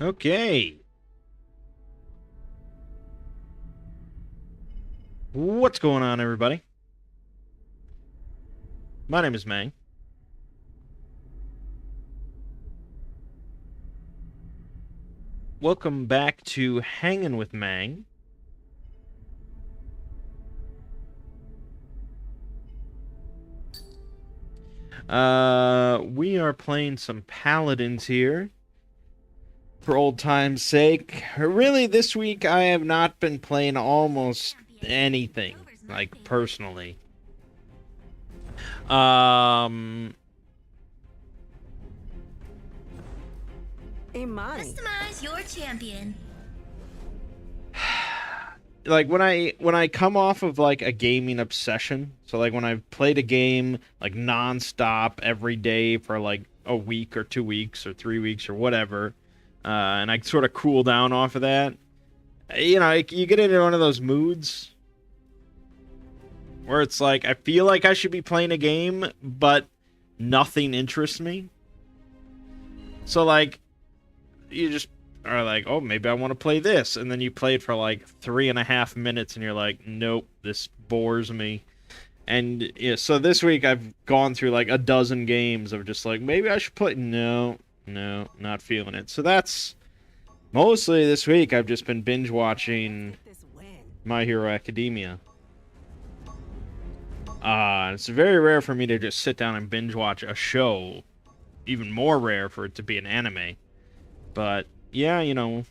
Okay. What's going on, everybody? My name is Mangg. Welcome back to Hanging with Mangg. We are playing some paladins here. For old time's sake. Really, this week I have not been playing almost anything, like, personally. Customize your champion. Like, when I come off of, like, a gaming obsession, so, like, when I've played a game, like, non-stop every day for, like, a week or 2 weeks or 3 weeks or whatever, and I sort of cool down off of that, you know, you get into one of those moods where it's like, I feel like I should be playing a game, but nothing interests me. So, like, you just are like, oh, maybe I want to play this, and then you play it for like 3.5 minutes, and you're like, nope, this bores me. And yeah, so this week I've gone through like a dozen games of just like, maybe I should play. No, not feeling it. So that's mostly this week. I've just been binge watching My Hero Academia. It's very rare for me to just sit down and binge watch a show. Even more rare for it to be an anime. But yeah, you know,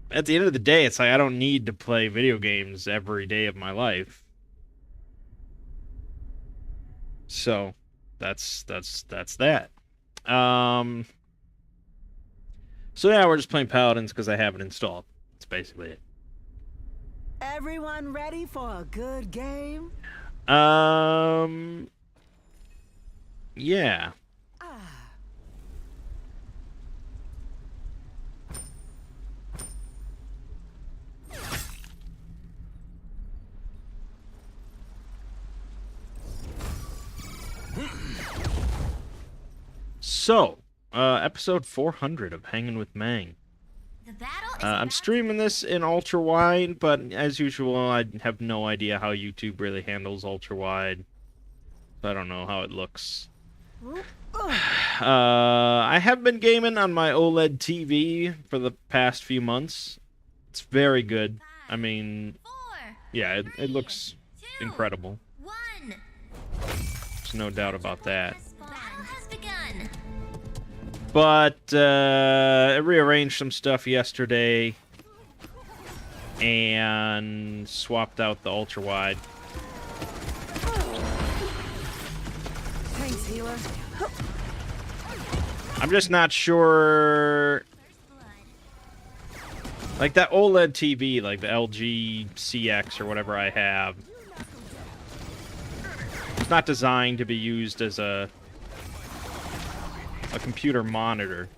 at the end of the day, it's like I don't need to play video games every day of my life. So that's that. So yeah, we're just playing Paladins because I have it installed. That's basically it. Everyone ready for a good game? Yeah. So, episode 400 of Hanging with Mangg. I'm streaming this in ultra wide, but as usual, I have no idea how YouTube really handles ultra wide. So I don't know how it looks. I have been gaming on my OLED TV for the past few months. It's very good. I mean, yeah, it looks incredible. There's no doubt about that. But I rearranged some stuff yesterday and swapped out the ultra wide. Thanks, healer. I'm just not sure. Like that OLED TV, like the LG CX or whatever I have, it's not designed to be used as a computer monitor.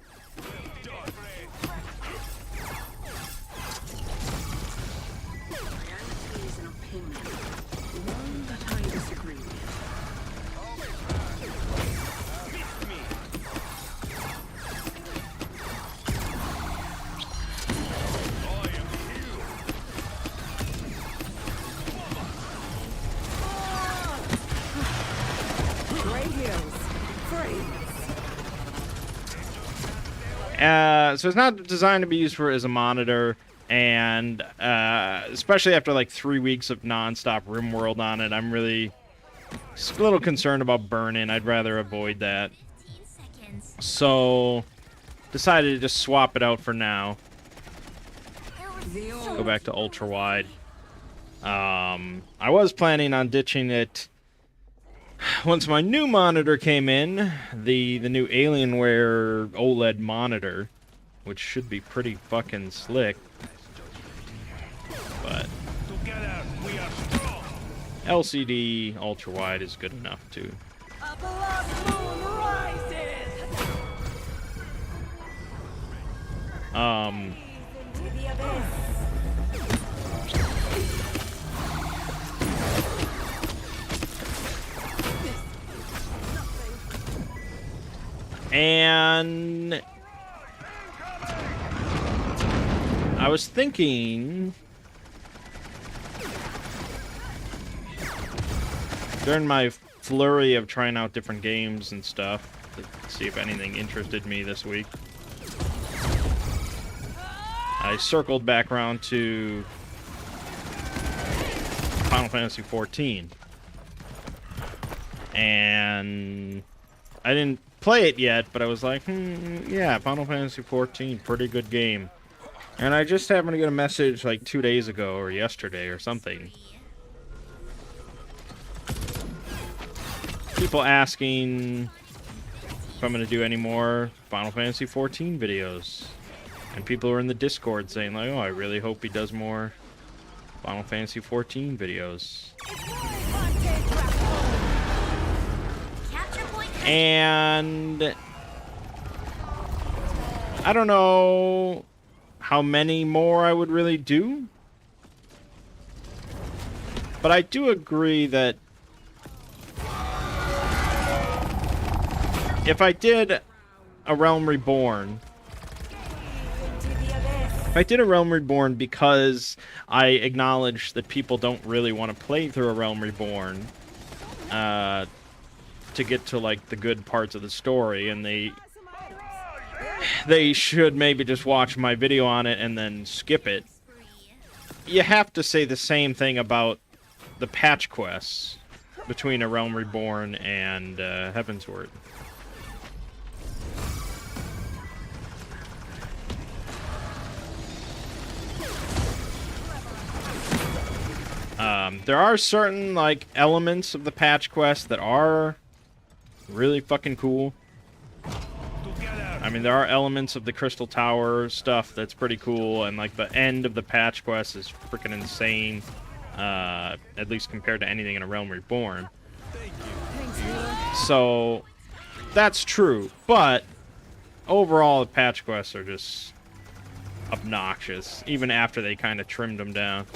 So it's not designed to be used as a monitor, and especially after like 3 weeks of non-stop RimWorld on it, I'm really just a little concerned about burn-in. I'd rather avoid that. So decided to just swap it out for now. Go back to ultra wide. I was planning on ditching it once my new monitor came in, the new Alienware OLED monitor, which should be pretty fucking slick. But LCD ultra wide is good enough too. And I was thinking during my flurry of trying out different games and stuff to see if anything interested me this week, I circled back around to Final Fantasy XIV. And I didn't play it yet, but I was like, yeah, Final Fantasy XIV, pretty good game. And I just happened to get a message like 2 days ago or yesterday or something. People asking if I'm going to do any more Final Fantasy XIV videos. And people are in the Discord saying like, oh, I really hope he does more Final Fantasy XIV videos. And I don't know how many more I would really do. But I do agree that if I did a Realm Reborn, because I acknowledge that people don't really want to play through a Realm Reborn to get to like the good parts of the story, and they should maybe just watch my video on it and then skip it. You have to say the same thing about the patch quests between A Realm Reborn and Heavensward. There are certain like elements of the patch quest that are really fucking cool. I mean, there are elements of the Crystal Tower stuff that's pretty cool, and like the end of the patch quest is freaking insane, at least compared to anything in A Realm Reborn. So that's true, but overall the patch quests are just obnoxious, even after they kind of trimmed them down.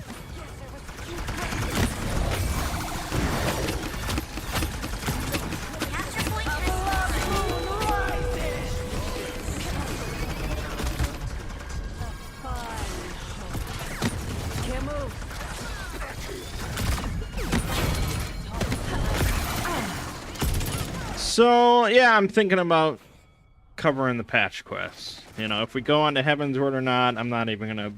So, yeah, I'm thinking about covering the patch quests. You know, if we go on to Heavensward or not, I'm not even gonna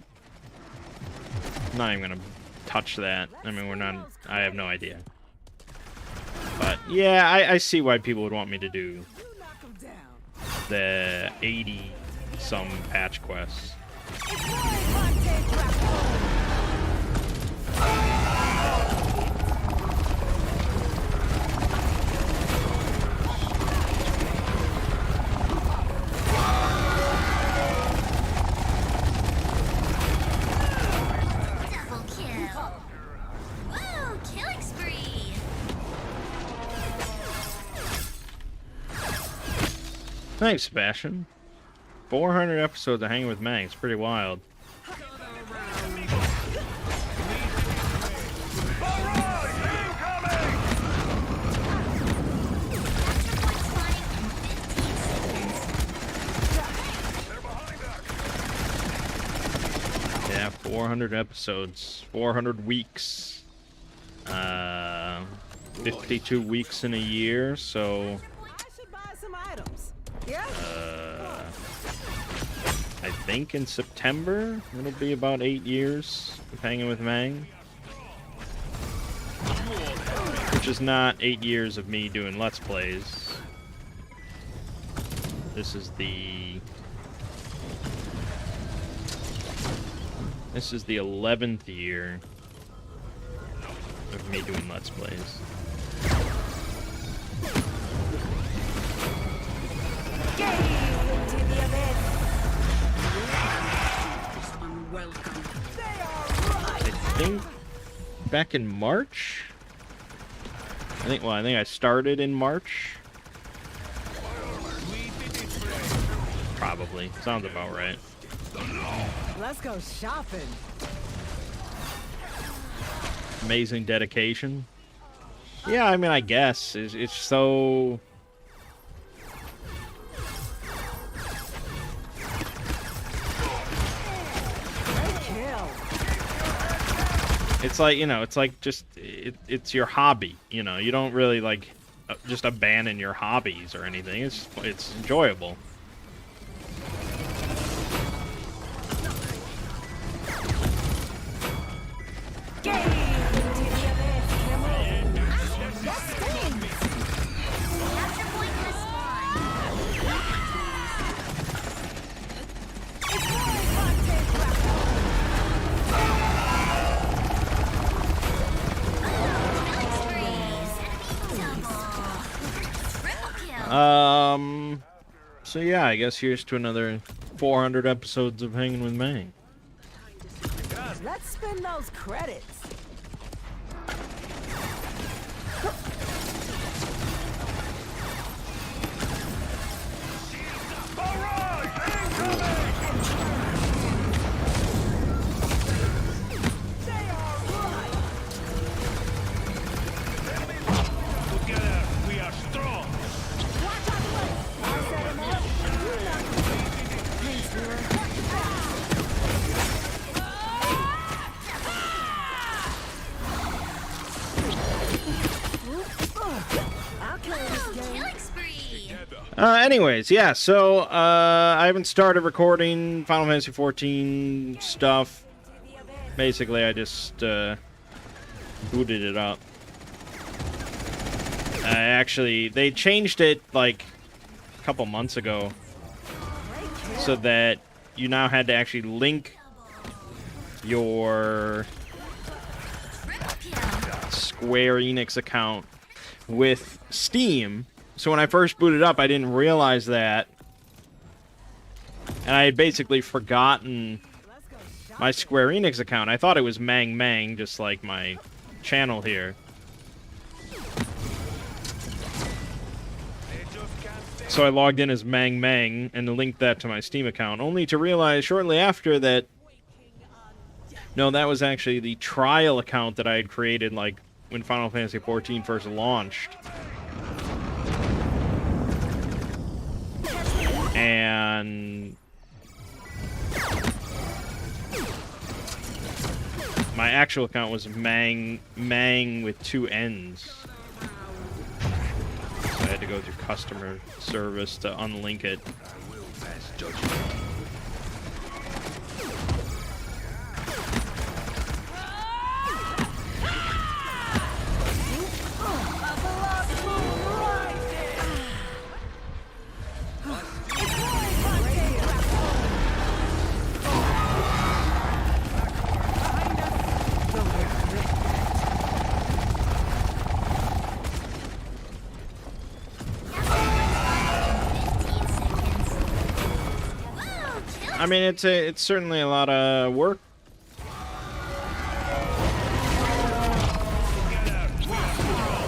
touch that. I mean, I have no idea. But, yeah, I see why people would want me to do the 80-some patch quests. Thanks, Sebastian. 400 episodes of Hanging with Mangg. It's pretty wild. Yeah, 400 episodes. 400 weeks. 52 weeks in a year, so... I think in September it'll be about 8 years of Hanging with Mangg, which is not 8 years of me doing Let's Plays. This is the 11th year of me doing Let's Plays. I think back in March. I think I started in March. Probably. Sounds about right. Let's go shopping. Amazing dedication. Yeah, I mean, I guess it's so It's like, you know, it's like just it's your hobby, you know. You don't really like just abandon your hobbies or anything. It's enjoyable. So yeah, I guess here's to another 400 episodes of Hanging with Mangg. Let's spin those credits. Anyways, yeah, so, I haven't started recording Final Fantasy XIV stuff. Basically, I just, booted it up. Actually, they changed it, like, a couple months ago, so that you now had to actually link your Square Enix account with Steam. So when I first booted up, I didn't realize that. And I had basically forgotten my Square Enix account. I thought it was Mangg, just like my channel here. So I logged in as Mangg and linked that to my Steam account, only to realize shortly after that, no, that was actually the trial account that I had created, like, when Final Fantasy XIV first launched. And my actual account was Mangg with 2 N's. So I had to go through customer service to unlink it. I mean, it's certainly a lot of work.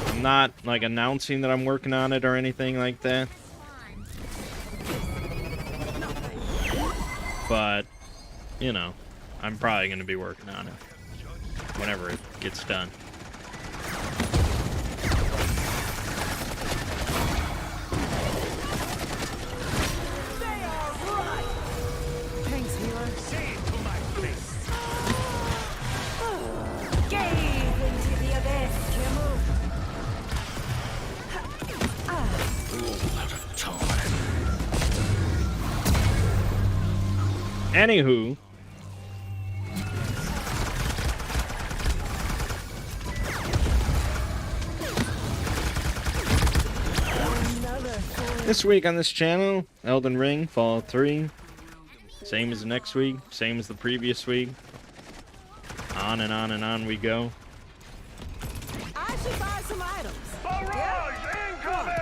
I'm not, like, announcing that I'm working on it or anything like that. But, you know, I'm probably going to be working on it whenever it gets done. Anywho, this week on this channel, Elden Ring, Fallout 3, same as next week, same as the previous week, on and on and on we go. I should buy some items. Barrage incoming!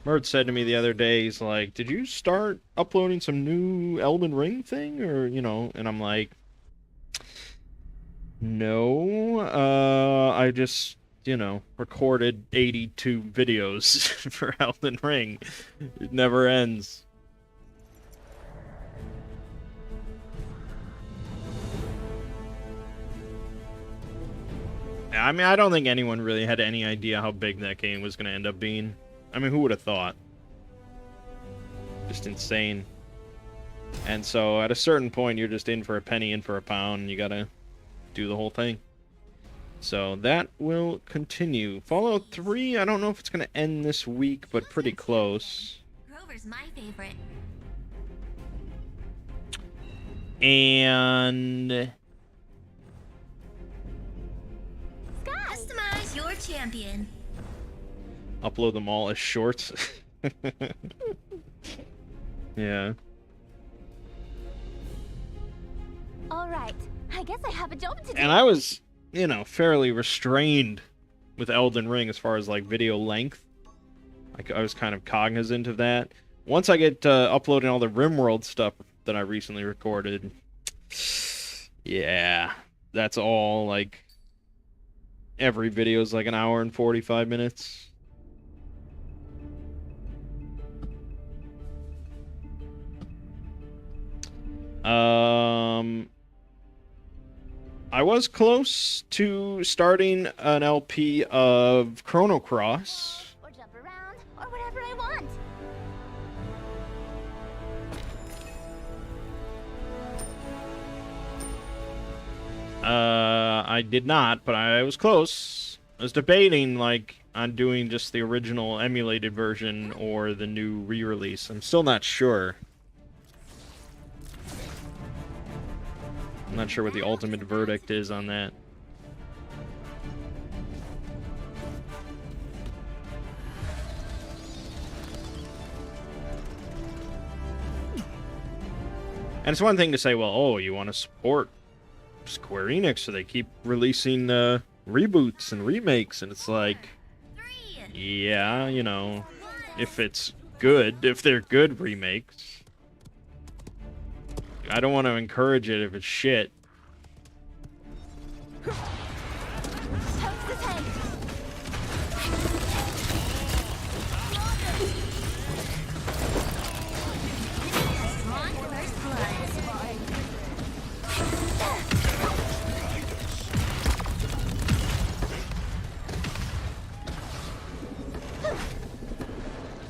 Mert said to me the other day, he's like, did you start uploading some new Elden Ring thing? Or, you know, and I'm like, no, I just, you know, recorded 82 videos for Elden Ring. It never ends. I mean, I don't think anyone really had any idea how big that game was going to end up being. I mean, who would have thought? Just insane. And so at a certain point, you're just in for a penny, in for a pound. You gotta do the whole thing. So that will continue. Fallout 3, I don't know if it's gonna end this week, but pretty close. Grover's my favorite. And Customize your champion. upload them all as shorts. Yeah. All right, I guess I have a job to do. And I was, you know, fairly restrained with Elden Ring as far as like video length. Like I was kind of cognizant of that. Once I get uploading all the RimWorld stuff that I recently recorded, yeah, that's all like every video is like an hour and 45 minutes. I was close to starting an LP of Chrono Cross. Or jump around, or whatever I want. I did not, but I was close. I was debating, like, on doing just the original emulated version or the new re-release. I'm still not sure. I'm not sure what the ultimate verdict is on that. And it's one thing to say, well, oh, you want to support Square Enix, so they keep releasing reboots and remakes, and it's like, 3, yeah, you know, if it's good, if they're good remakes. I don't want to encourage it if it's shit. Toast the tank. drawn first blood.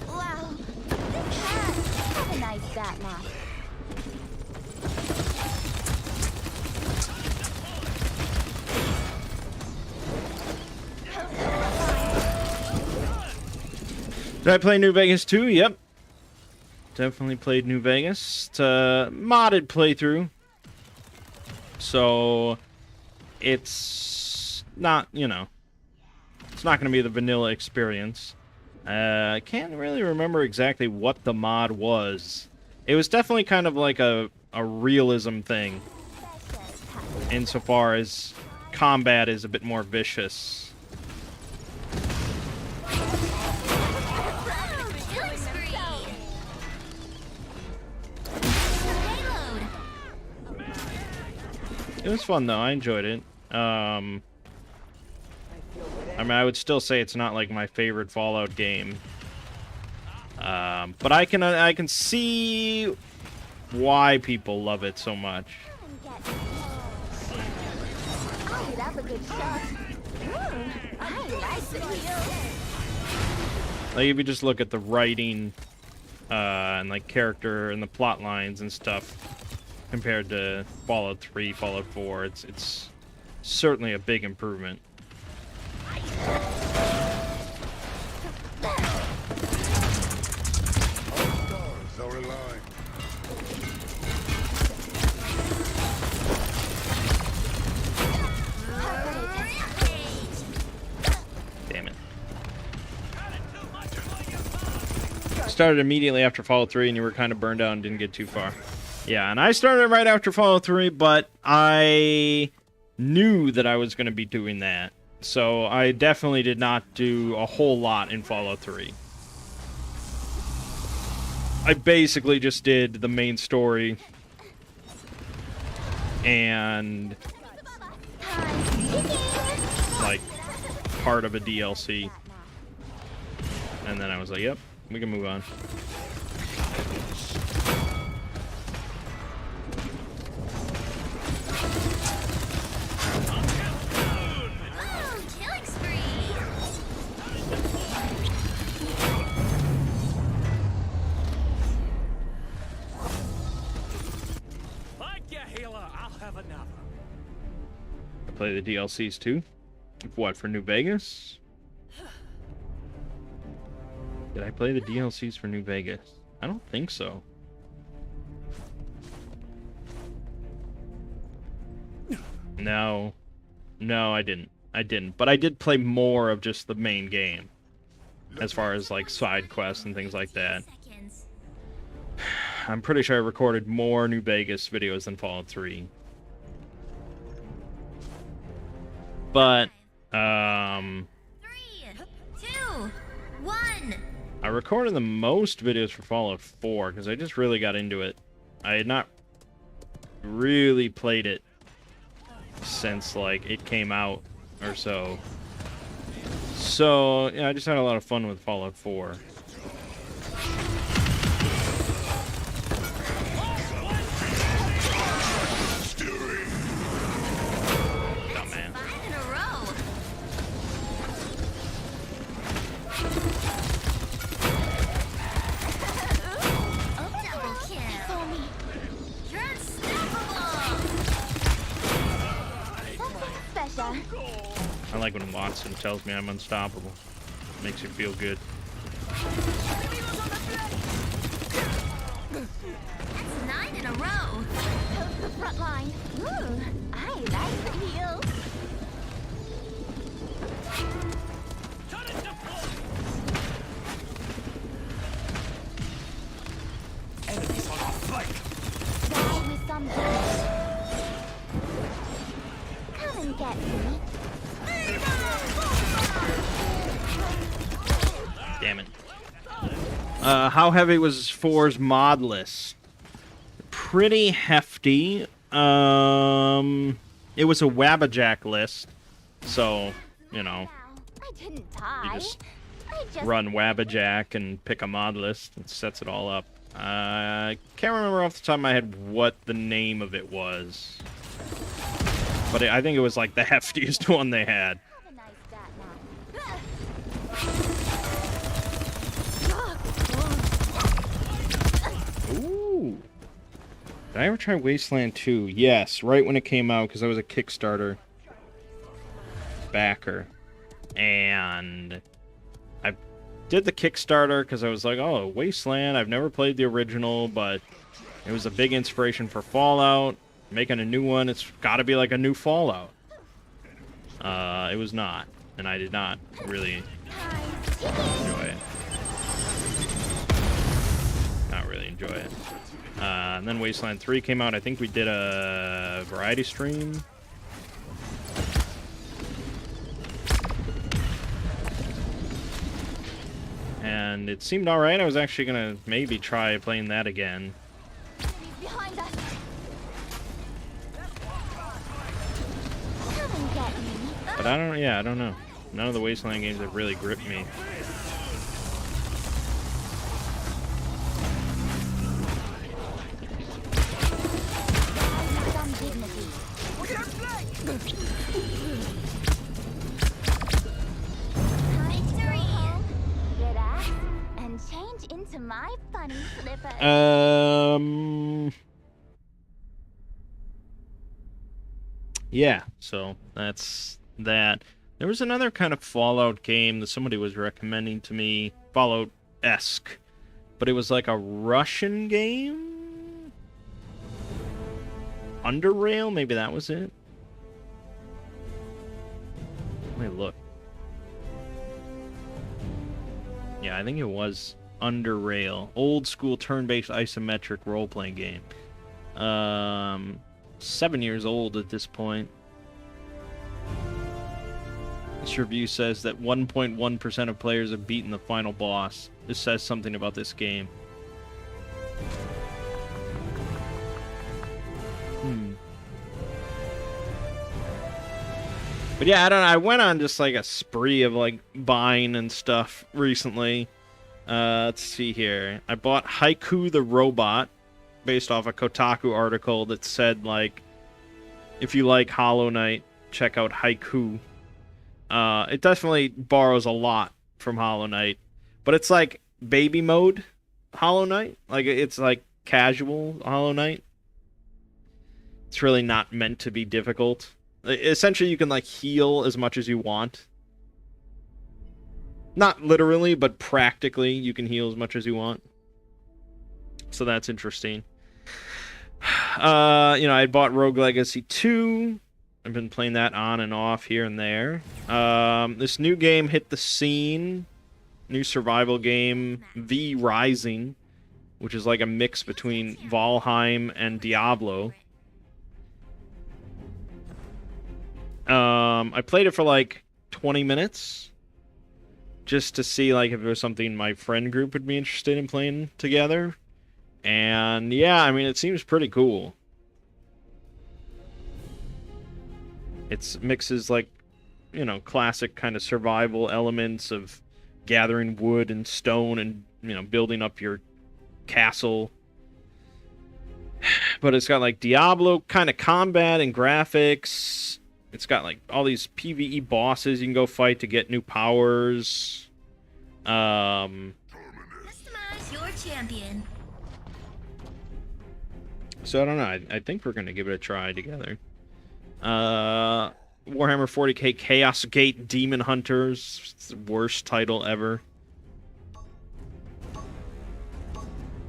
Wow, this has have a nice bat nap. Did I play New Vegas 2? Yep. Definitely played New Vegas. It's a modded playthrough. So, it's not, you know, it's not going to be the vanilla experience. I can't really remember exactly what the mod was. It was definitely kind of like a realism thing, insofar as combat is a bit more vicious. Killing spree. Payload. It was fun though. I enjoyed it. I mean, I would still say it's not like my favorite Fallout game, but I can see why people love it so much. I'll hit up a good shot. I like the feel. Like if you just look at the writing and like character and the plot lines and stuff compared to Fallout 3, Fallout 4, it's certainly a big improvement. Stars are alive. Damn it. Started immediately after Fallout 3 and you were kind of burned out and didn't get too far. Yeah, and I started right after Fallout 3, but I knew that I was going to be doing that. So I definitely did not do a whole lot in Fallout 3. I basically just did the main story and like part of a DLC. And then I was like, yep, we can move on. Oh, killing spree. I play the DLCs too. What, for New Vegas? Did I play the DLCs for New Vegas? I don't think so. No. No, I didn't. I didn't. But I did play more of just the main game. As far as, like, side quests and things like that. Seconds. I'm pretty sure I recorded more New Vegas videos than Fallout 3. But, 3, 2, 1. I recorded the most videos for Fallout 4, because I just really got into it. I had not really played it since, like, it came out or so. So, yeah, I just had a lot of fun with Fallout 4. Oh, man. 5 in a row. Double kill. You're unstoppable. Something special. I like when Watson tells me I'm unstoppable. Makes you feel good. That's 9 in a row. Toast the front line. Ooh, I like the heels. Die with some damage. Come and get me. Damn it. How heavy was 4's mod list? Pretty hefty. It was a Wabbajack list. So, you know, I didn't die. you just I just run Wabbajack and pick a mod list. It sets it all up. I can't remember off the top of my head what the name of it was. But I think it was like the heftiest one they had. have a nice stat now. Ooh. Did I ever try Wasteland 2? Yes, right when it came out, because I was a Kickstarter backer. And I did the Kickstarter because I was like, oh, Wasteland, I've never played the original, but it was a big inspiration for Fallout. Making a new one, it's got to be like a new Fallout. It was not, and I did not really enjoy it. Not really enjoy it. And then Wasteland 3 came out. I think we did a variety stream. And it seemed alright. I was actually going to maybe try playing that again. Enemies behind us. Come and get me. But I don't know. None of the Wasteland games have really gripped me. Some dignity. Victory. Relax and change into my bunny slippers. Yeah, so that's that. There was another kind of Fallout game that somebody was recommending to me, Fallout-esque, but it was like a Russian game? Underrail? Maybe that was it? Let me look. Yeah, I think it was Underrail. Old school turn-based isometric role-playing game. 7 years old at this point. This review says that 1.1% of players have beaten the final boss. This says something about this game. But yeah, I don't know. I went on just like a spree of like buying and stuff recently. Let's see here. I bought Haiku the Robot, based off a Kotaku article that said, like, if you like Hollow Knight, check out Haiku. It definitely borrows a lot from Hollow Knight, but it's like baby mode Hollow Knight. Like, it's like casual Hollow Knight. It's really not meant to be difficult. Essentially, you can like heal as much as you want. Not literally, but practically, you can heal as much as you want. So that's interesting. I bought Rogue Legacy 2. I've been playing that on and off here and there. This new game hit the scene. New survival game, V Rising, which is like a mix between Valheim and Diablo. I played it for like 20 minutes. Just to see like if there was something my friend group would be interested in playing together. And yeah, I mean, it seems pretty cool. It mixes like, classic kind of survival elements of gathering wood and stone and, building up your castle. But it's got like Diablo kind of combat and graphics. It's got like all these PvE bosses you can go fight to get new powers. Customize your champion. So I don't know. I think we're gonna give it a try together. Warhammer 40k Chaos Gate Demon Hunters. It's the worst title ever.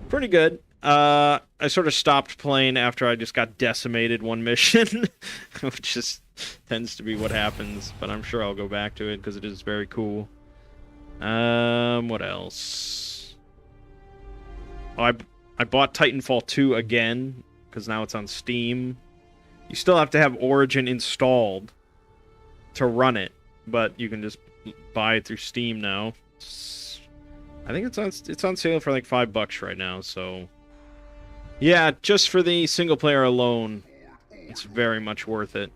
Pretty good. I sort of stopped playing after I just got decimated one mission, which just tends to be what happens. But I'm sure I'll go back to it because it is very cool. What else? Oh, I bought Titanfall 2 again because now it's on Steam. You still have to have Origin installed to run it, but you can just buy it through Steam now. I think it's on sale for like $5 right now, so yeah, just for the single player alone, it's very much worth it.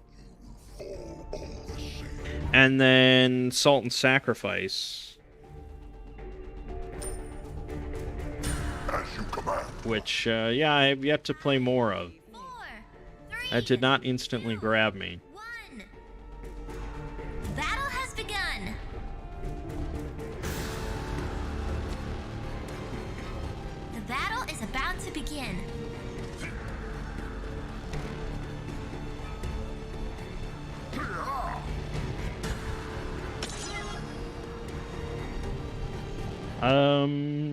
And then Salt and Sacrifice, which yeah, I have yet to play more of. 4, 3, That did not instantly grab me. 1. Battle has begun. The battle is about to begin.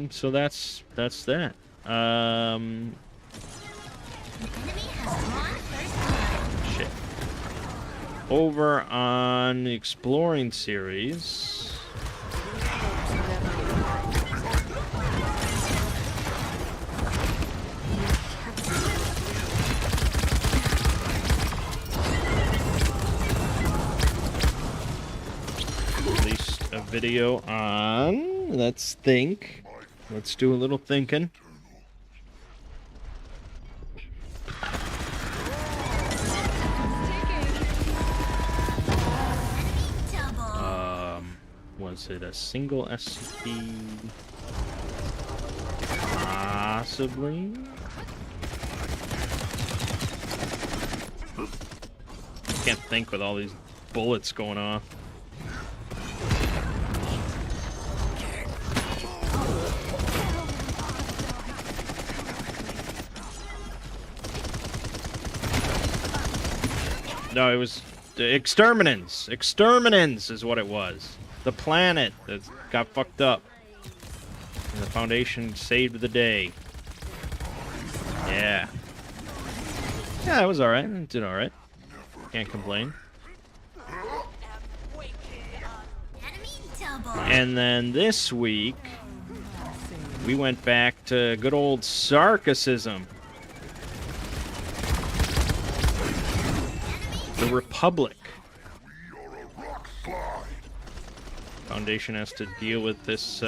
So that's that. The enemy has drawn first blood. Shit. Over on the Exploring series. Released a video on, let's think. Let's do a little thinking. Double. Was it a single SCP? Possibly. Can't think with all these bullets going off. No, it was the Exterminans. Exterminans is what it was. The planet that got fucked up. And the Foundation saved the day. Yeah. Yeah, it was alright. It did alright. Can't complain. Enemy double. And then this week, we went back to good old Sarcasm. The Republic. Foundation has to deal with this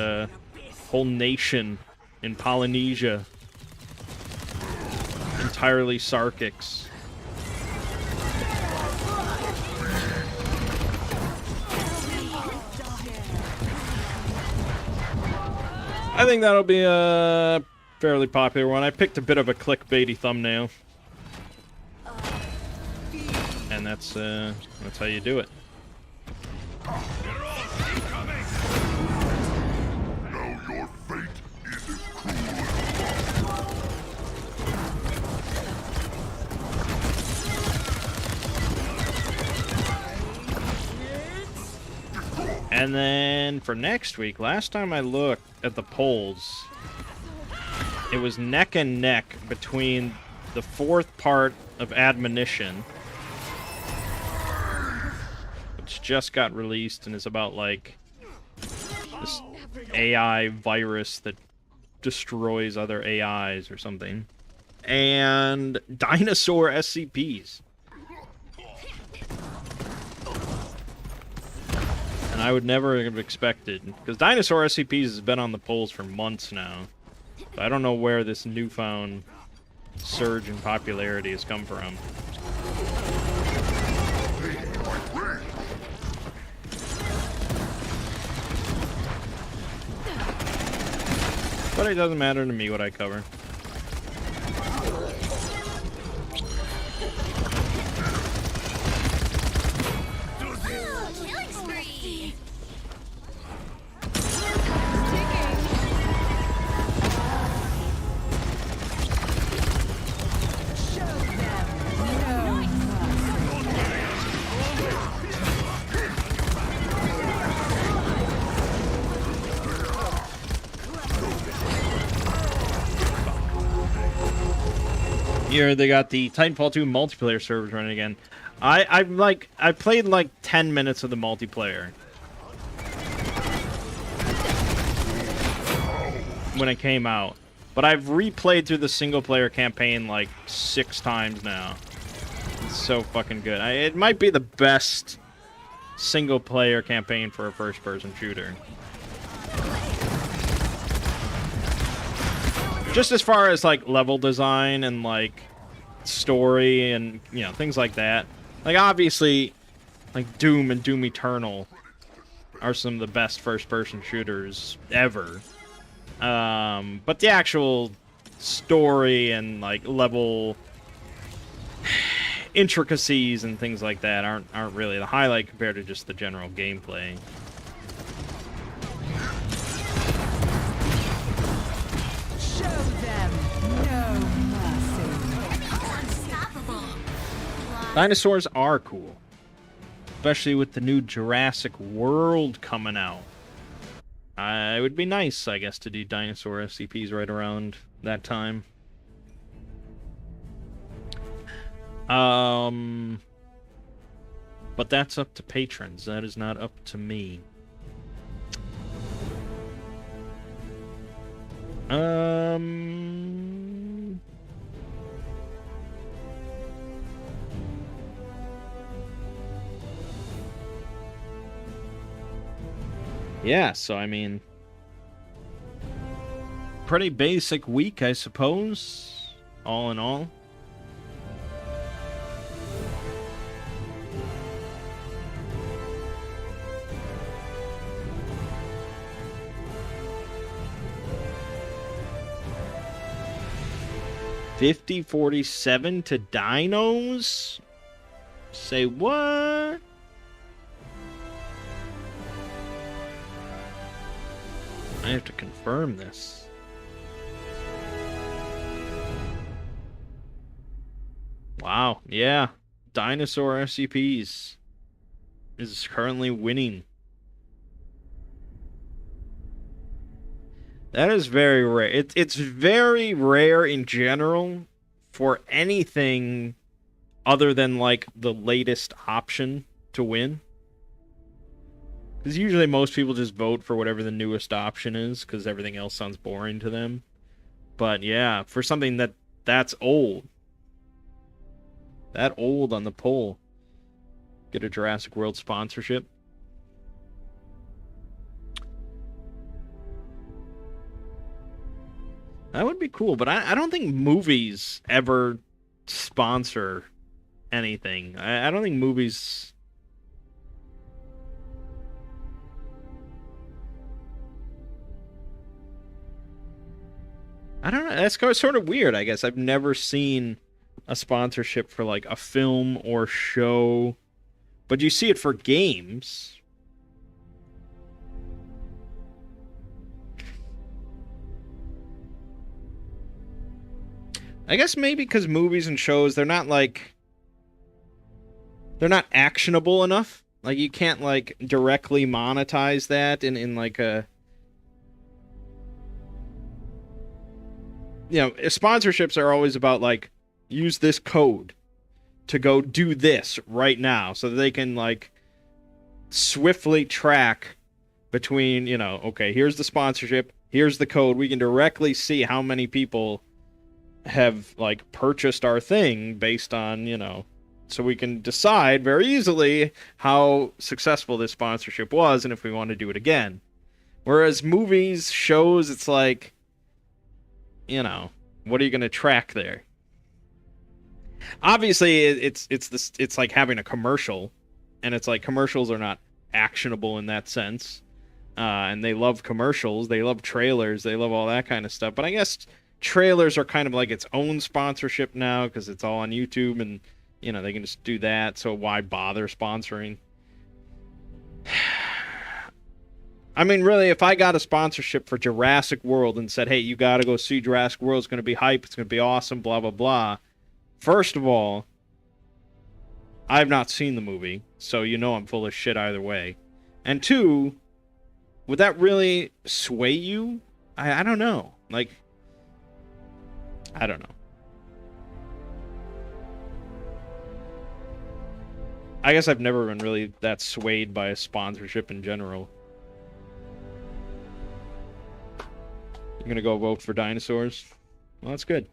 whole nation in Polynesia. Entirely Sarkics. I think that'll be a fairly popular one. I picked a bit of a clickbaity thumbnail. And that's how you do it. And then for next week, last time I looked at the polls, it was neck and neck between the 4th part of Admonition, which just got released and is about, like, this AI virus that destroys other AIs or something, and Dinosaur SCPs. And I would never have expected, because Dinosaur SCPs has been on the polls for months now. So I don't know where this newfound surge in popularity has come from. But it doesn't matter to me what I cover. Killing spree. Here they got the Titanfall 2 multiplayer servers running again. I played like 10 minutes of the multiplayer when it came out, but I've replayed through the single player campaign like 6 times now. It's so fucking good. It might be the best single player campaign for a first person shooter. Just as far as, like, level design and, like, story and, you know, things like that. Like, obviously, like, Doom and Doom Eternal are some of the best first-person shooters ever. But the actual story and, like, level intricacies and things like that aren't really the highlight compared to just the general gameplay. Dinosaurs are cool, especially with the new Jurassic World coming out. It would be nice, I guess, to do dinosaur SCPs right around that time. But that's up to patrons. That is not up to me. Yeah, so I mean, pretty basic week, I suppose, all in all. $50.47 to dinos? Say what? I have to confirm this. Wow, yeah. Dinosaur SCPs is currently winning. That is very rare. It's very rare in general for anything other than, like, the latest option to win. Because usually most people just vote for whatever the newest option is, because everything else sounds boring to them. But yeah, for something that's old. That old on the poll. Get a Jurassic World sponsorship. That would be cool, but I don't think movies ever sponsor anything. I don't think movies... I don't know. That's sort of weird, I guess. I've never seen a sponsorship for, like, a film or show. But you see it for games. I guess maybe because movies and shows, they're not actionable enough. Like, you can't, like, directly monetize that in like, a... You know, sponsorships are always about, like, use this code to go do this right now, so that they can, like, swiftly track between, you know, okay, here's the sponsorship, here's the code. We can directly see how many people have, like, purchased our thing based on, you know... So we can decide very easily how successful this sponsorship was and if we want to do it again. Whereas movies, shows, it's like, you know, what are you going to track there? Obviously, it's like having a commercial, and it's like commercials are not actionable in that sense. And they love commercials, they love trailers, they love all that kind of stuff. But I guess trailers are kind of like its own sponsorship now because it's all on YouTube and, you know, they can just do that, so why bother sponsoring? I mean, really, if I got a sponsorship for Jurassic World and said, hey, you gotta go see Jurassic World, it's gonna be hype, it's gonna be awesome, blah, blah, blah. First of all, I've not seen the movie, so you know I'm full of shit either way. And two, would that really sway you? I don't know. Like, I don't know. I guess I've never been really that swayed by a sponsorship in general. You're gonna go vote for dinosaurs? Well, that's good.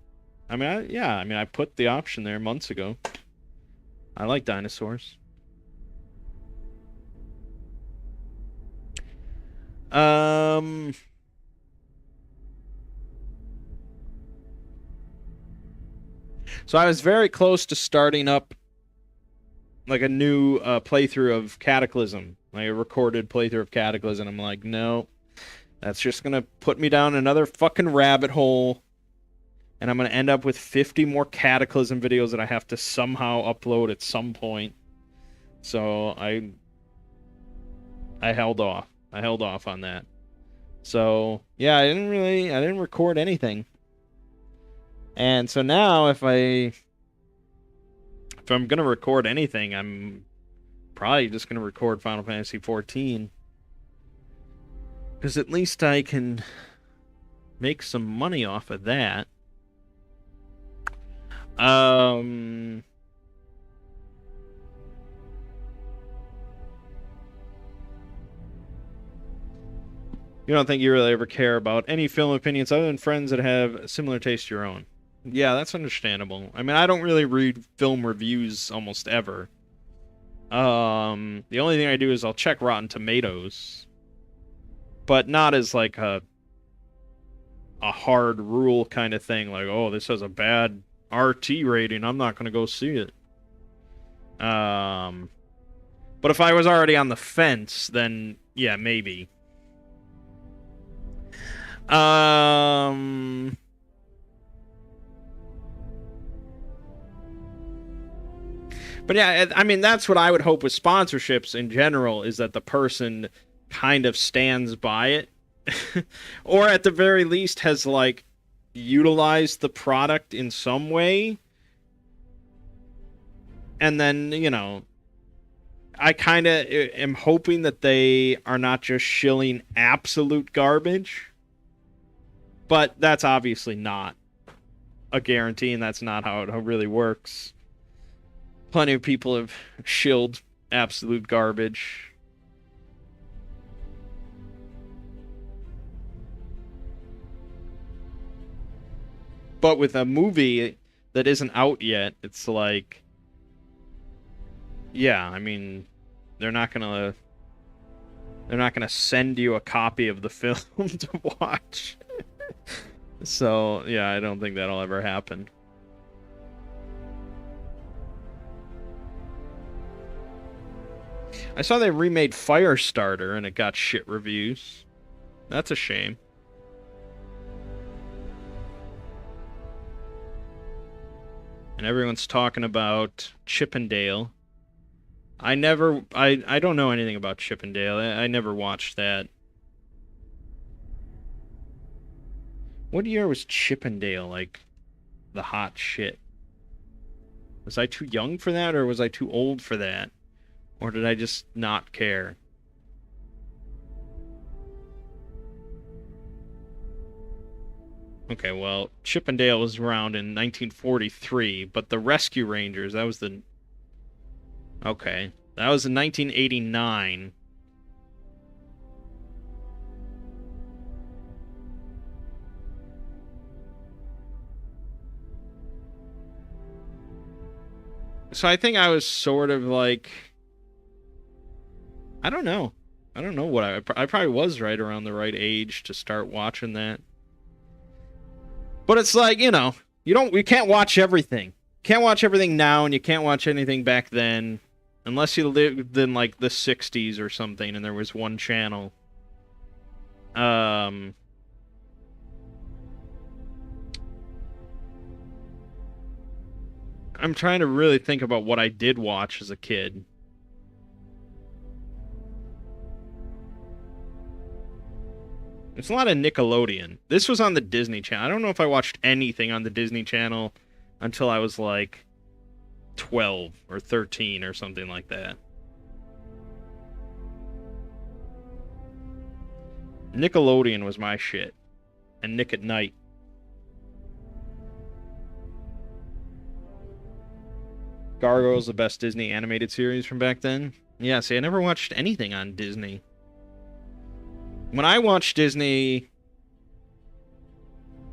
I mean, I put the option there months ago. I like dinosaurs. So I was very close to starting up like a new playthrough of Cataclysm, like a recorded playthrough of Cataclysm. I'm like, no, that's just gonna put me down another fucking rabbit hole, and I'm gonna end up with 50 more Cataclysm videos that I have to somehow upload at some point. So I held off. I held off on that. So yeah, I didn't record anything. And so now if I'm gonna record anything, I'm probably just gonna record Final Fantasy XIV, because at least I can make some money off of that. You don't think you really ever care about any film opinions other than friends that have similar taste to your own? Yeah, that's understandable. I mean, I don't really read film reviews almost ever. The only thing I do is I'll check Rotten Tomatoes, but not as like a hard rule kind of thing, like, oh, this has a bad RT rating, I'm not going to go see it. But if I was already on the fence, then yeah, maybe. But yeah, I mean, that's what I would hope with sponsorships in general, is that the person kind of stands by it. Or at the very least has, like, utilized the product in some way. And then, you know, I kind of am hoping that they are not just shilling absolute garbage. But that's obviously not a guarantee, and that's not how it really works. Plenty of people have shilled absolute garbage. But with a movie that isn't out yet, it's like, yeah, I mean, they're not gonna send you a copy of the film to watch. So, yeah, I don't think that'll ever happen. I saw they remade Firestarter and it got shit reviews. That's a shame. And everyone's talking about Chippendale. I don't know anything about Chippendale. I never watched that. What year was Chippendale, like, the hot shit? Was I too young for that, or was I too old for that? Or did I just not care? Okay, well, Chip and Dale was around in 1943, but the Rescue Rangers, that was the... Okay, that was in 1989. So I think I was sort of like... I don't know. I don't know what I probably was right around the right age to start watching that. But it's like, you know, you can't watch everything. Can't watch everything now, and you can't watch anything back then. Unless you lived in, like, the 60s or something, and there was one channel. I'm trying to really think about what I did watch as a kid. It's a lot of Nickelodeon. This was on the Disney Channel. I don't know if I watched anything on the Disney Channel until I was like 12 or 13 or something like that. Nickelodeon was my shit. And Nick at Night. Gargoyles, the best Disney animated series from back then. Yeah, see, I never watched anything on Disney. When I watched Disney,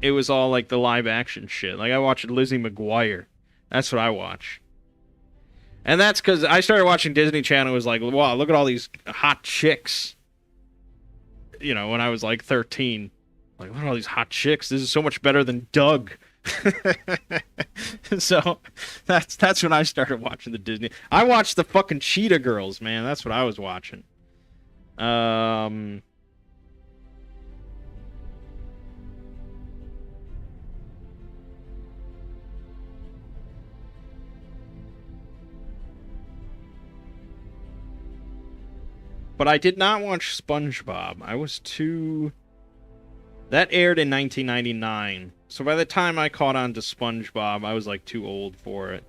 it was all like the live action shit. Like, I watched Lizzie McGuire. That's what I watch. And that's because I started watching Disney Channel. It was like, wow, look at all these hot chicks. You know, when I was like 13. Like, look at all these hot chicks. This is so much better than Doug. So, that's when I started watching the Disney. I watched the fucking Cheetah Girls, man. That's what I was watching. But I did not watch SpongeBob. I was too... That aired in 1999. So by the time I caught on to SpongeBob, I was like too old for it.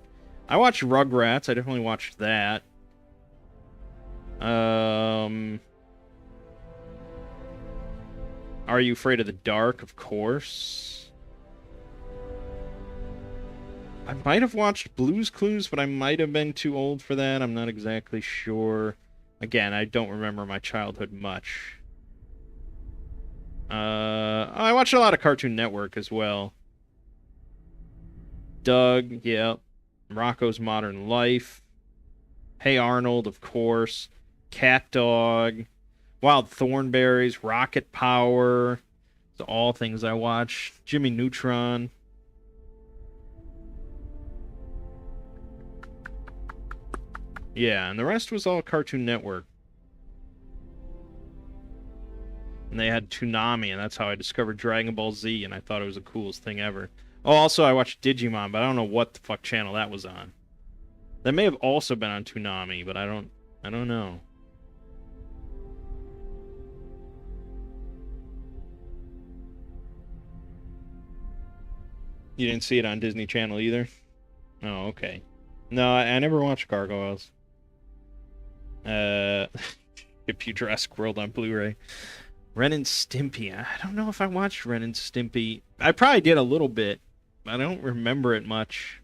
I watched Rugrats. I definitely watched that. Are You Afraid of the Dark? Of course. I might have watched Blue's Clues, but I might have been too old for that. I'm not exactly sure. Again, I don't remember my childhood much. I watched a lot of Cartoon Network as well. Doug, yep. Rocko's Modern Life. Hey Arnold, of course. Cat Dog. Wild Thornberrys. Rocket Power. It's all things I watch. Jimmy Neutron. Yeah, and the rest was all Cartoon Network. And they had Toonami, and that's how I discovered Dragon Ball Z, and I thought it was the coolest thing ever. Oh, also, I watched Digimon, but I don't know what the fuck channel that was on. That may have also been on Toonami, but I don't know. You didn't see it on Disney Channel either? Oh, okay. No, I never watched Gargoyles. If Jurassic World on Blu-ray. Ren and Stimpy. I don't know if I watched Ren and Stimpy. I probably did a little bit. I don't remember it much.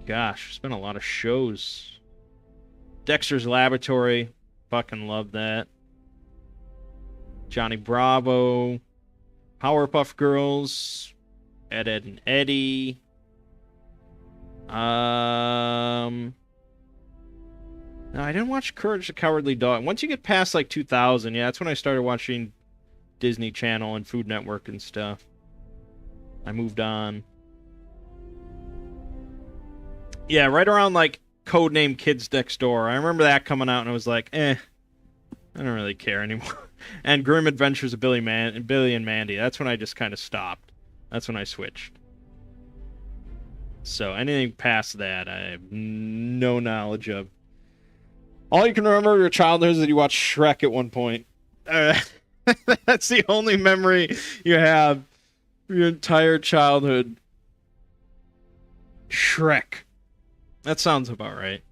Gosh, there's been a lot of shows. Dexter's Laboratory. Fucking love that. Johnny Bravo. Powerpuff Girls. Ed, Edd and Eddy. No, I didn't watch Courage the Cowardly Dog. Once you get past like 2000, yeah, that's when I started watching Disney Channel and Food Network and stuff. I moved on. Yeah, right around like Codename Kids Next Door. I remember that coming out and I was like, I don't really care anymore. And Grim Adventures of Billy and Mandy. That's when I just kind of stopped. That's when I switched. So anything past that, I have no knowledge of. All you can remember of your childhood is that you watched Shrek at one point. That's the only memory you have of your entire childhood. Shrek. That sounds about right.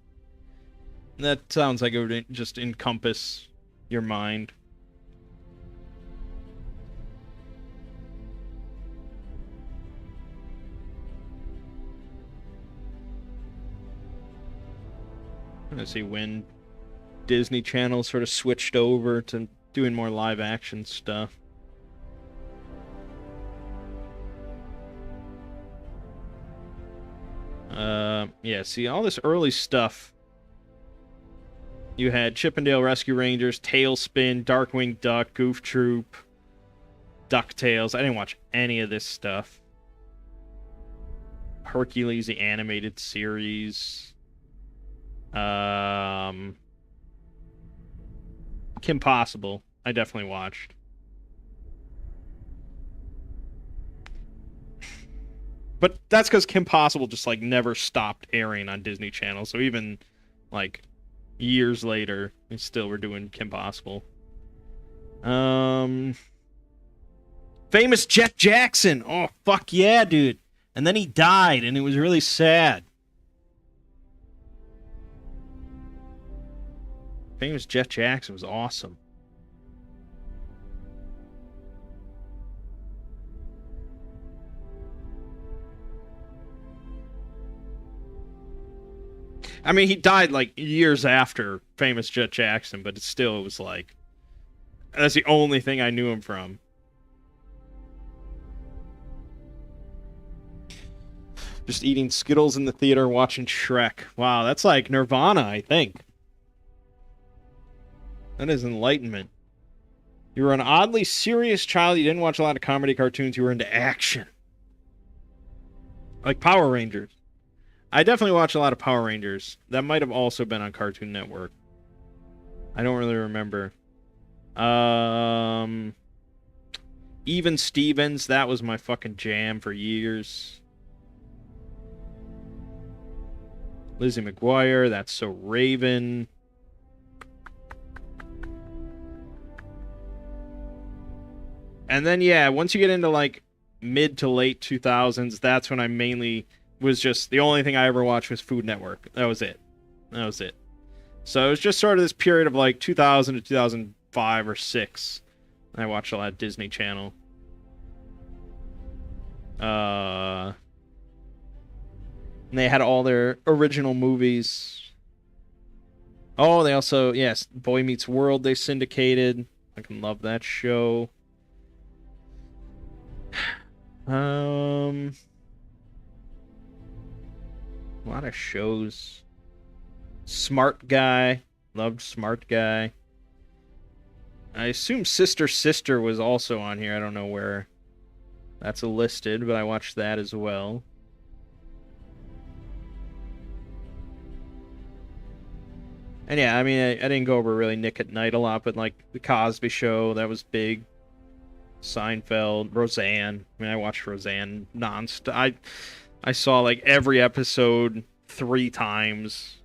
That sounds like it would just encompass your mind. Let's see when Disney Channel sort of switched over to doing more live action stuff. Yeah, see, all this early stuff. You had Chippendale Rescue Rangers, Tailspin, Darkwing Duck, Goof Troop, DuckTales. I didn't watch any of this stuff. Hercules, the animated series. Kim Possible, I definitely watched. But that's because Kim Possible just like never stopped airing on Disney Channel. So even like years later, we still were doing Kim Possible. Famous Jet Jackson. Oh fuck yeah, dude. And then he died, and it was really sad. Famous Jet Jackson was awesome. I mean, he died like years after Famous Jet Jackson, but it still was like, that's the only thing I knew him from. Just eating Skittles in the theater, watching Shrek. Wow, that's like Nirvana, I think. That is enlightenment. You were an oddly serious child. You didn't watch a lot of comedy cartoons. You were into action. Like Power Rangers. I definitely watched a lot of Power Rangers. That might have also been on Cartoon Network. I don't really remember. Even Stevens, that was my fucking jam for years. Lizzie McGuire, That's So Raven. And then, yeah, once you get into, like, mid to late 2000s, that's when I mainly was just... The only thing I ever watched was Food Network. That was it. That was it. So it was just sort of this period of, like, 2000 to 2005 or 6. I watched a lot of Disney Channel. And they had all their original movies. Oh, they also... Yes, Boy Meets World they syndicated. I can love that show. A lot of shows. Smart Guy. Loved Smart Guy. I assume Sister Sister was also on here. I don't know where that's listed, but I watched that as well. And yeah, I mean, I didn't go over really Nick at Night a lot, but like The Cosby Show, that was big. Seinfeld, Roseanne. I mean, I watched Roseanne nonstop. I saw like every episode 3 times.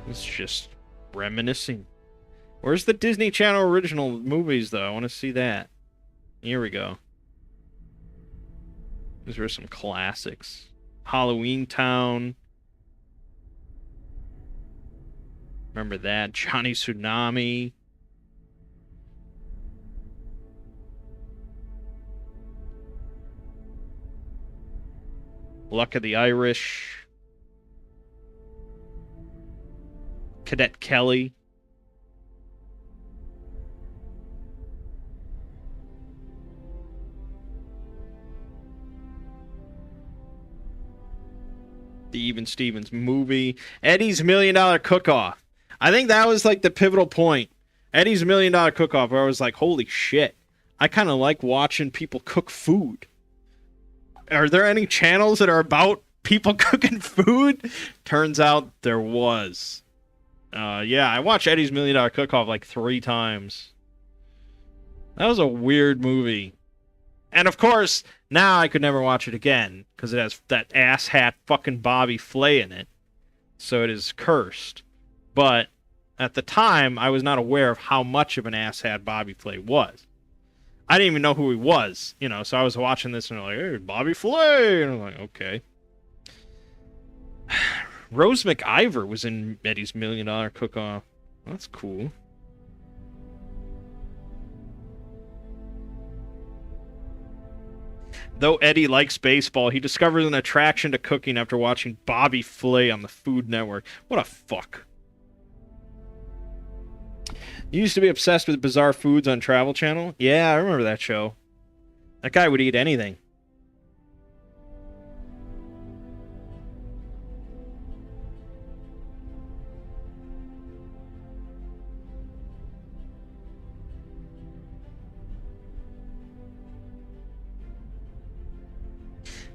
It's just reminiscing. Where's the Disney Channel original movies, though? I want to see that. Here we go. These are some classics. Halloween Town. Remember that? Johnny Tsunami. Luck of the Irish. Cadet Kelly. The Even Stevens movie. Eddie's $1 Million Cook-Off. I think that was like the pivotal point. Eddie's $1 Million Cook-Off, where I was like, holy shit. I kind of like watching people cook food. Are there any channels that are about people cooking food? Turns out there was. Yeah, I watched Eddie's $1 Million Cook-Off like 3 times. That was a weird movie. And of course, now I could never watch it again because it has that asshat fucking Bobby Flay in it. So it is cursed. But at the time, I was not aware of how much of an asshat Bobby Flay was. I didn't even know who he was, you know, so I was watching this and I'm like, hey, Bobby Flay! And I'm like, okay. Rose McIver was in Eddie's $1 Million Cook-Off. That's cool. Though Eddie likes baseball, he discovers an attraction to cooking after watching Bobby Flay on the Food Network. What a fuck. You used to be obsessed with bizarre foods on Travel Channel? Yeah, I remember that show. That guy would eat anything.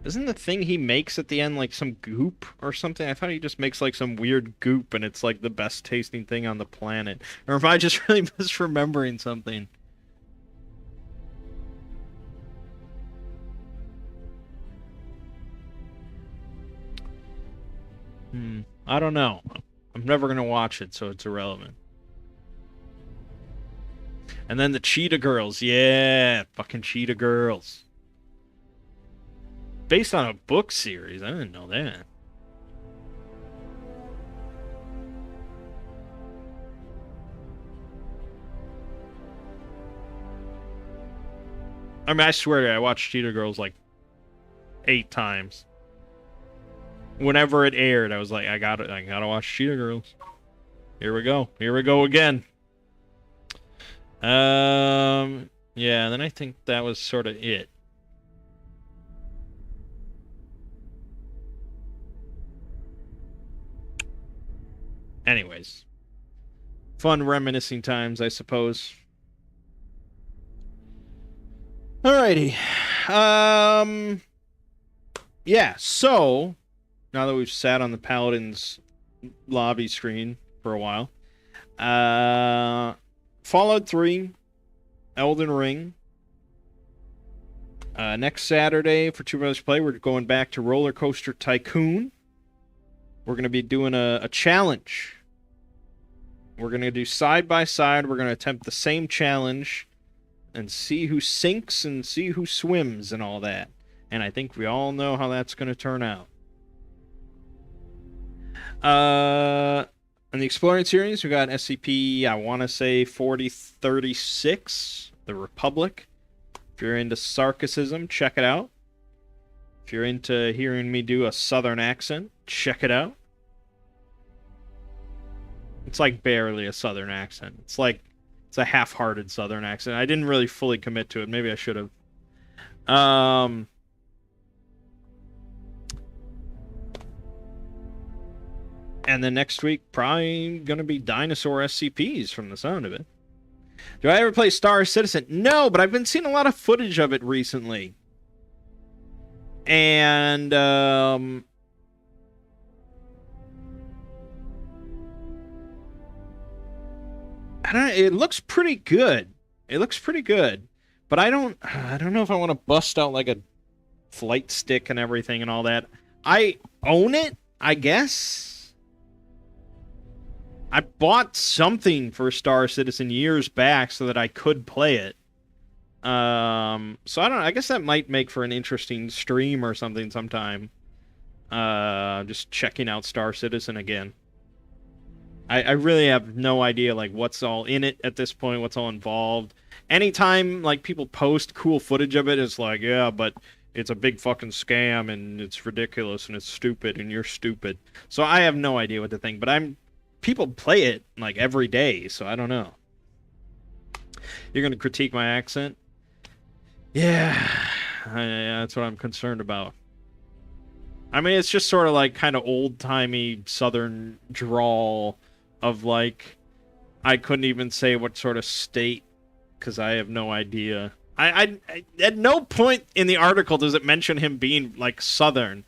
Isn't the thing he makes at the end like some goop or something? I thought he just makes like some weird goop and it's like the best tasting thing on the planet. Or am I just really misremembering something? I don't know. I'm never going to watch it, so it's irrelevant. And then the Cheetah Girls. Yeah, fucking Cheetah Girls. Based on a book series. I didn't know that. I mean, I swear to you, I watched Cheetah Girls like 8 times. Whenever it aired, I was like, I gotta watch Cheetah Girls. Here we go. Here we go again. Yeah, and then I think that was sort of it. Anyways, fun reminiscing times, I suppose. Alrighty. Yeah, so now that we've sat on the Paladin's lobby screen for a while, Fallout 3, Elden Ring. Next Saturday for Two Brothers Play, we're going back to Roller Coaster Tycoon. We're going to be doing a challenge. We're going to do side by side. We're going to attempt the same challenge and see who sinks and see who swims and all that. And I think we all know how that's going to turn out. In the Exploring series, we got SCP, I want to say 4036, The Republic. If you're into sarcasm, check it out. If you're into hearing me do a southern accent, check it out. It's like barely a southern accent. It's a half-hearted southern accent. I didn't really fully commit to it. Maybe I should have. And then next week, probably going to be dinosaur SCPs from the sound of it. Do I ever play Star Citizen? No, but I've been seeing a lot of footage of it recently. And, I don't know, it looks pretty good. It looks pretty good. But I don't know if I want to bust out like a flight stick and everything and all that. I own it, I guess. I bought something for Star Citizen years back so that I could play it. So I don't know. I guess that might make for an interesting stream or something sometime. Just checking out Star Citizen again. I really have no idea like what's all in it at this point, what's all involved. Anytime like people post cool footage of it, it's like, yeah, but it's a big fucking scam and it's ridiculous and it's stupid and you're stupid. So I have no idea what to think, but people play it like every day, so I don't know. You're gonna critique my accent? Yeah, that's what I'm concerned about. I mean, it's just sort of like kind of old-timey southern drawl of like, I couldn't even say what sort of state, because I have no idea. I at no point in the article does it mention him being like southern.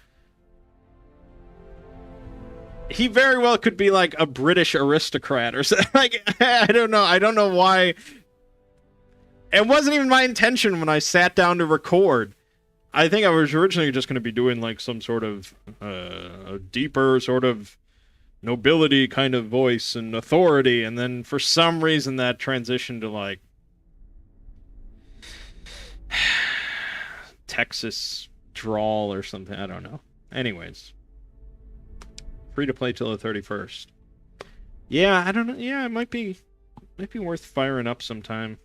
He very well could be like a British aristocrat or something. Like, I don't know. I don't know why It wasn't even my intention when I sat down to record. I think I was originally just going to be doing like some sort of a deeper sort of nobility kind of voice and authority, and then for some reason that transitioned to like Texas drawl or something. I don't know. Anyways, free to play till the 31st. Yeah, I don't know. Yeah, it might be worth firing up sometime.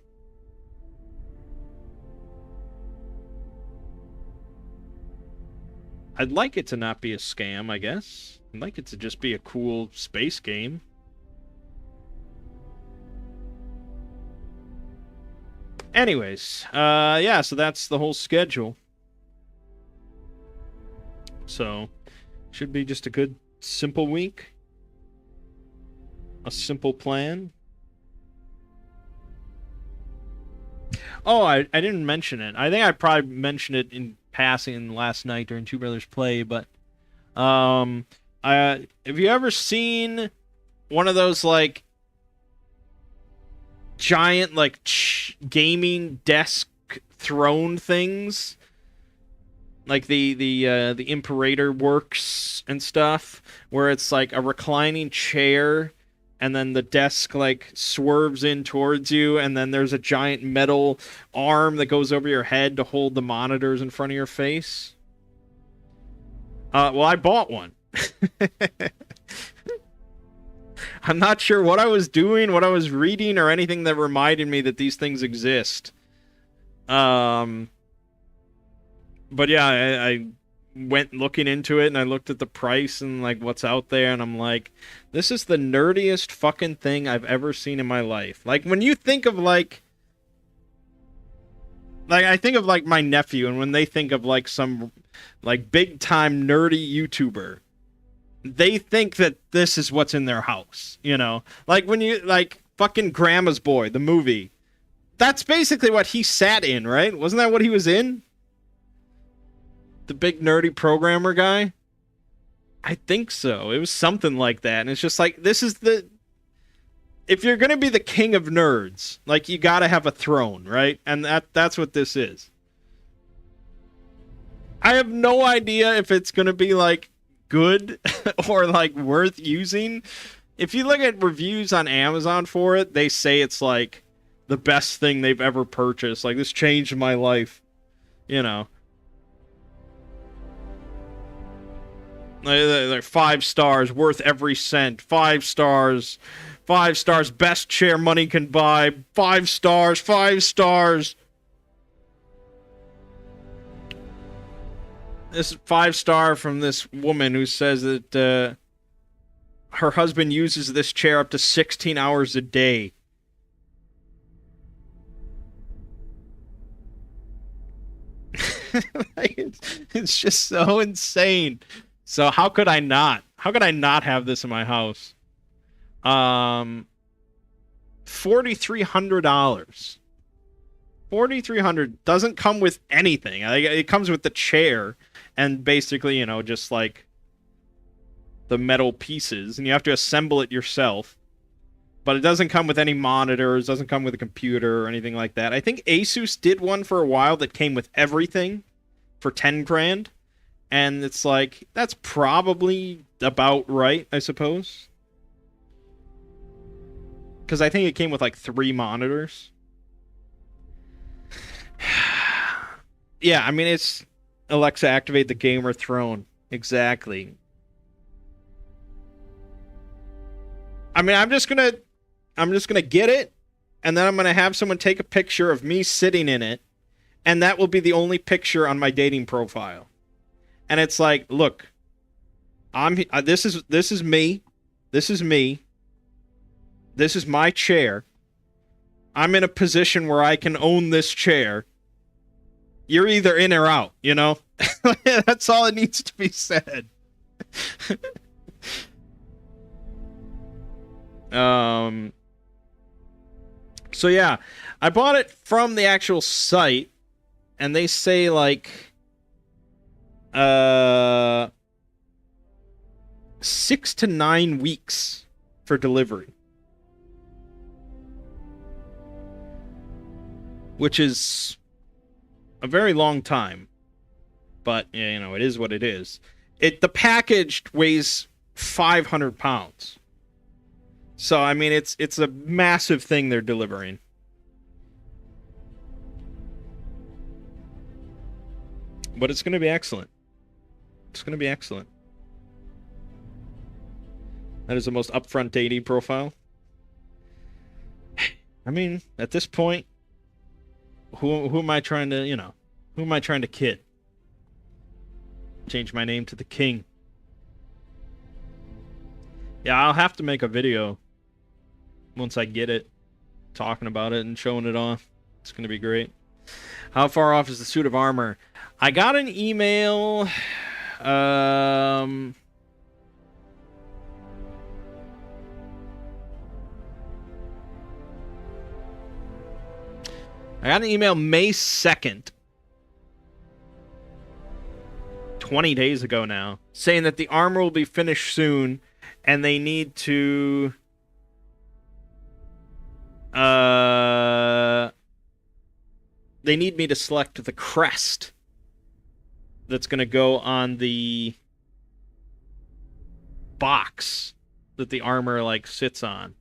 I'd like it to not be a scam, I guess. I'd like it to just be a cool space game. Anyways, yeah, so that's the whole schedule. So, should be just a good, simple week. A simple plan. Oh, I didn't mention it. I think I probably mentioned it in passing last night during Two Brothers Play, but have you ever seen one of those like giant like gaming desk throne things, like the Imperator Works and stuff, where it's like a reclining chair and then the desk like swerves in towards you, and then there's a giant metal arm that goes over your head to hold the monitors in front of your face? Well, I bought one. I'm not sure what I was doing, what I was reading, or anything that reminded me that these things exist. But yeah, I went looking into it, and I looked at the price and like what's out there, and I'm like, this is the nerdiest fucking thing I've ever seen in my life. Like, when you think of like I think of like my nephew, and when they think of like some like big time nerdy YouTuber, they think that this is what's in their house, you know? Like when you like fucking Grandma's Boy, the movie. That's basically what he sat in, right? Wasn't that what he was in? The big nerdy programmer guy? I think so. It was something like that. And it's just like, this is the... If you're going to be the king of nerds, like, you got to have a throne, right? And that's what this is. I have no idea if it's going to be, like, good or, like, worth using. If you look at reviews on Amazon for it, they say it's, like, the best thing they've ever purchased. Like, this changed my life. You know. Like 5 stars, worth every cent. 5 stars. 5 stars, best chair money can buy. 5 stars, 5 stars. This 5-star from this woman who says that her husband uses this chair up to 16 hours a day. Like, it's just so insane. So how could I not? How could I not have this in my house? $4,300. $4,300 doesn't come with anything. It comes with the chair and basically, you know, just like the metal pieces, and you have to assemble it yourself. But it doesn't come with any monitors, doesn't come with a computer or anything like that. I think Asus did one for a while that came with everything for 10 grand. And it's like, that's probably about right, I suppose. Because I think it came with like 3 monitors. Yeah, I mean, it's Alexa, activate the gamer throne. Exactly. I mean, I'm just gonna get it, and then I'm gonna have someone take a picture of me sitting in it, and that will be the only picture on my dating profile. And it's like, look, this is me. This is me. This is my chair. I'm in a position where I can own this chair. You're either in or out, you know? That's all it needs to be said. So yeah, I bought it from the actual site, and they say like 6 to 9 weeks for delivery. which is a very long time. But, you know, it is what it is. The package weighs 500 pounds. So, I mean, it's a massive thing they're delivering. But it's going to be excellent. It's going to be excellent. That is the most upfront dating profile. I mean, at this point, who am I trying to, you know, who am I trying to kid? Change my name to the King. Yeah, I'll have to make a video once I get it, talking about it and showing it off. It's going to be great. How far off is the suit of armor? I got an email. I got an email May 2nd. 20 days ago now, saying that the armor will be finished soon, and they need to they need me to select the crest that's going to go on the box that the armor like sits on.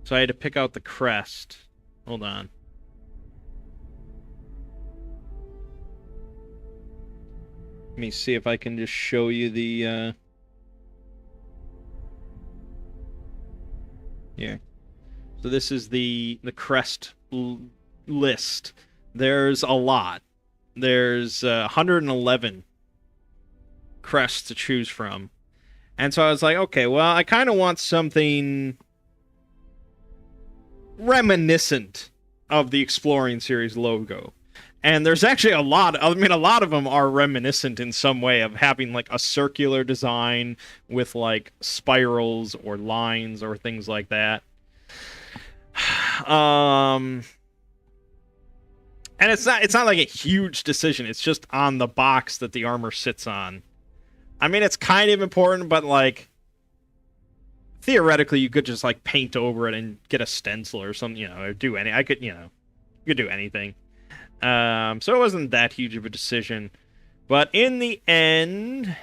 So I had to pick out the crest. Hold on. Let me see if I can just show you the yeah. So this is the crest list. There's a lot. There's 111 crests to choose from. And so I was like, okay, well, I kind of want something reminiscent of the Exploring series logo. And there's actually a lot of them are reminiscent in some way of having like a circular design with like spirals or lines or things like that. And it's not like a huge decision. It's just on the box that the armor sits on. I mean, it's kind of important, but like theoretically you could just like paint over it and get a stencil or something, you know, or do any you could do anything. So it wasn't that huge of a decision. But in the end,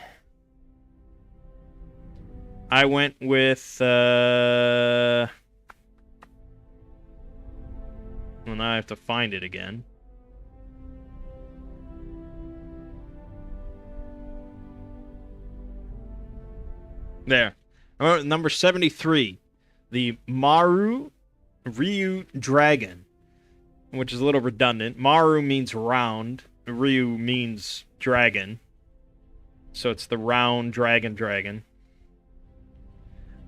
I went with well, now I have to find it again. There. Number 73. The Maru Ryu Dragon. Which is a little redundant. Maru means round. Ryu means dragon. So it's the round dragon.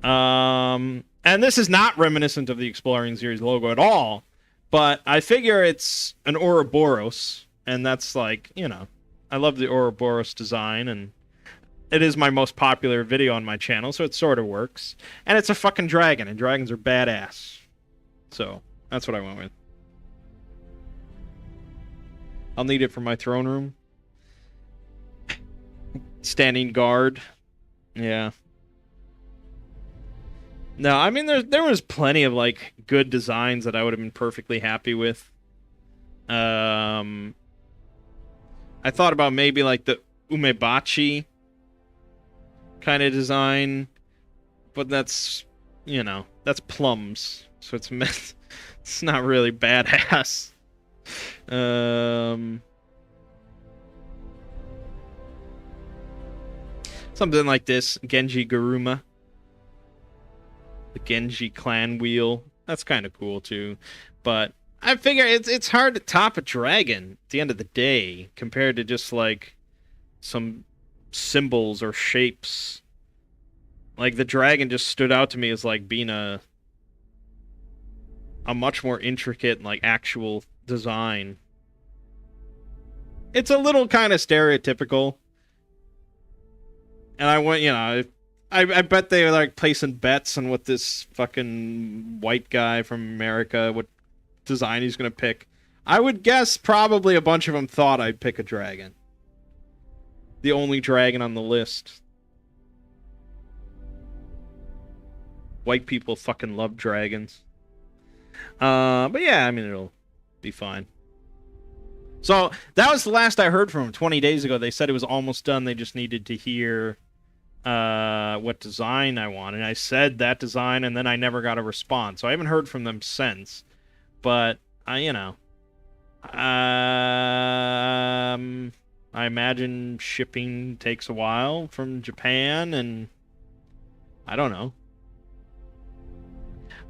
And this is not reminiscent of the Exploring series logo at all. But I figure it's an Ouroboros. And that's like, you know, I love the Ouroboros design. And it is my most popular video on my channel. So it sort of works. And it's a fucking dragon. And dragons are badass. So that's what I went with. I'll need it for my throne room. Standing guard. Yeah. No, I mean, there was plenty of, like, good designs that I would have been perfectly happy with. I thought about maybe, like, the umebachi kind of design. But that's, you know, that's plums. So it's not really badass. Something like this. Genji Garuma. The Genji clan wheel. That's kind of cool too. But I figure it's hard to top a dragon at the end of the day compared to just like some symbols or shapes. Like the dragon just stood out to me as like being a much more intricate and like actual design. It's a little kind of stereotypical. And I went, you know, I bet they were like placing bets on what this fucking white guy from America, what design he's gonna pick. I would guess probably a bunch of them thought I'd pick a dragon. The only dragon on the list. White people fucking love dragons. But yeah, I mean, Be fine. So that was the last I heard from him 20 days ago. They said it was almost done. They just needed to hear what design I wanted. I said that design, and then I never got a response. So I haven't heard from them since. But I imagine shipping takes a while from Japan, and I don't know.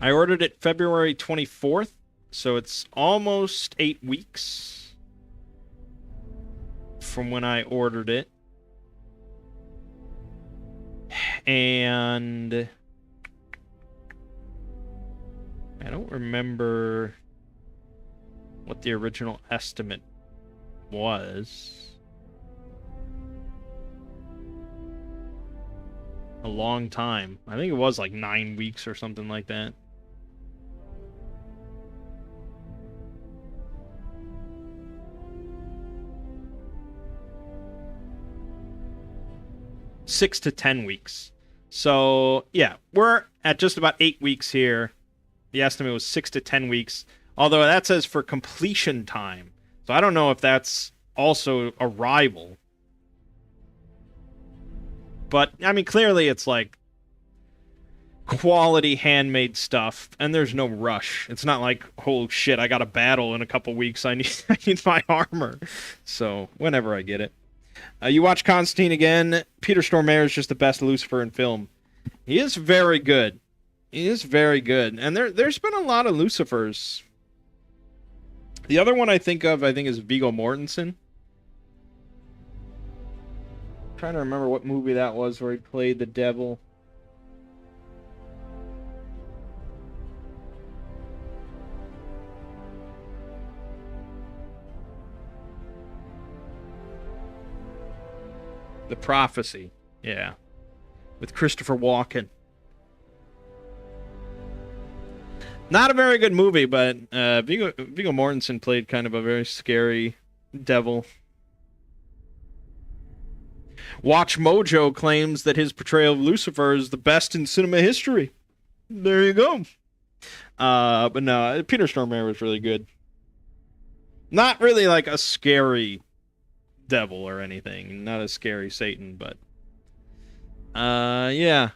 I ordered it February 24th, so it's almost 8 weeks from when I ordered it. And I don't remember what the original estimate was. A long time. I think it was like 9 weeks or something like that. Six to 10 weeks. So, yeah, we're at just about 8 weeks here. The estimate was 6 to 10 weeks, although that says for completion time. So I don't know if that's also arrival. But, I mean, clearly it's like quality handmade stuff, and there's no rush. It's not like, oh shit, I got a battle in a couple weeks, I need my armor. So, whenever I get it. You watch Constantine again. Peter Stormare is just the best Lucifer in film. He is very good. He is very good. And there's been a lot of Lucifers. The other one I think is Viggo Mortensen. I'm trying to remember what movie that was where he played the devil. The Prophecy, yeah, with Christopher Walken. Not a very good movie, but Viggo Mortensen played kind of a very scary devil. Watch Mojo claims that his portrayal of Lucifer is the best in cinema history. There you go. But no, Peter Stormare was really good. Not really like a scary devil or anything. Not a scary Satan, but yeah.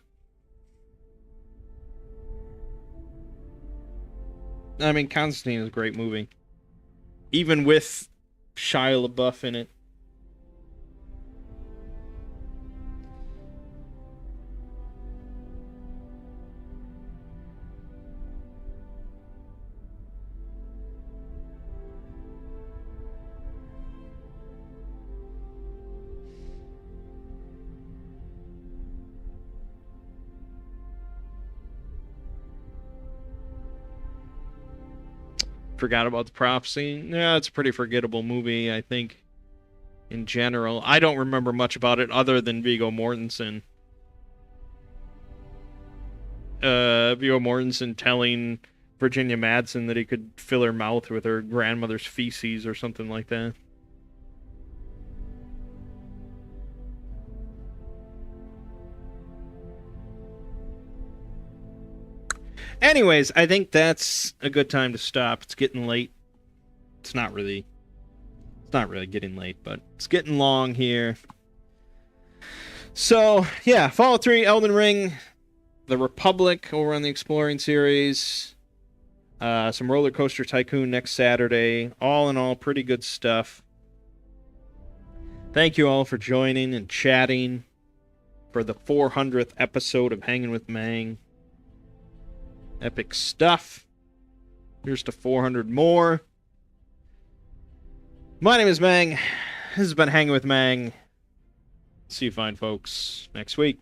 I mean, Constantine is a great movie. Even with Shia LaBeouf in it. Forgot about The Prophecy. Yeah, it's a pretty forgettable movie, I think, in general. I don't remember much about it other than Viggo Mortensen. Viggo Mortensen telling Virginia Madsen that he could fill her mouth with her grandmother's feces or something like that. Anyways, I think that's a good time to stop. It's getting late. It's not really getting late, but it's getting long here. So, yeah, Fallout 3, Elden Ring, The Republic over on the Exploring series, some Roller Coaster Tycoon next Saturday. All in all, pretty good stuff. Thank you all for joining and chatting for the 400th episode of Hanging with Mangg. Epic stuff. Here's to 400 more. My name is Mangg. This has been Hanging with Mangg. See you fine folks next week.